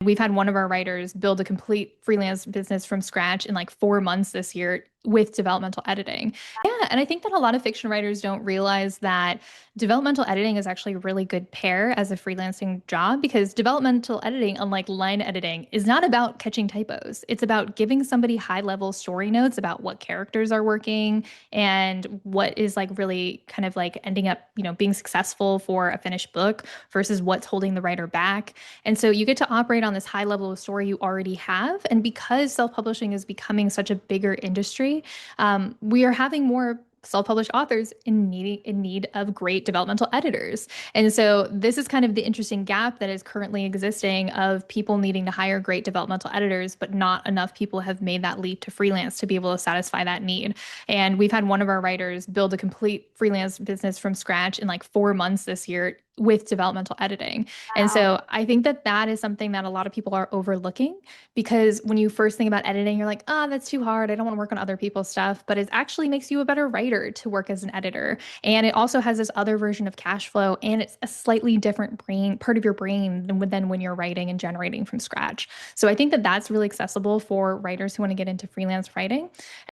We've had one of our writers build a complete freelance business from scratch in like 4 months this year with developmental editing. Yeah, and I think that a lot of fiction writers don't realize that developmental editing is actually a really good pair as a freelancing job because developmental editing, unlike line editing, is not about catching typos. It's about giving somebody high-level story notes about what characters are working and what is like really kind of like ending up, being successful for a finished book versus what's holding the writer back. And so you get to operate on this high level of story you already have. And because self-publishing is becoming such a bigger industry, we are having more self-published authors in need of great developmental editors. And so this is kind of the interesting gap that is currently existing of people needing to hire great developmental editors, but not enough people have made that leap to freelance to be able to satisfy that need. And we've had one of our writers build a complete freelance business from scratch in like 4 months this year with developmental editing. And Wow. so I think that that is something that a lot of people are overlooking because when you first think about editing, you're like, ah, that's too hard. I don't want to work on other people's stuff. But it actually makes you a better writer to work as an editor. And it also has this other version of cash flow, and it's a slightly different brain, part of your brain than when you're writing and generating from scratch. So I think that that's really accessible for writers who want to get into freelance writing.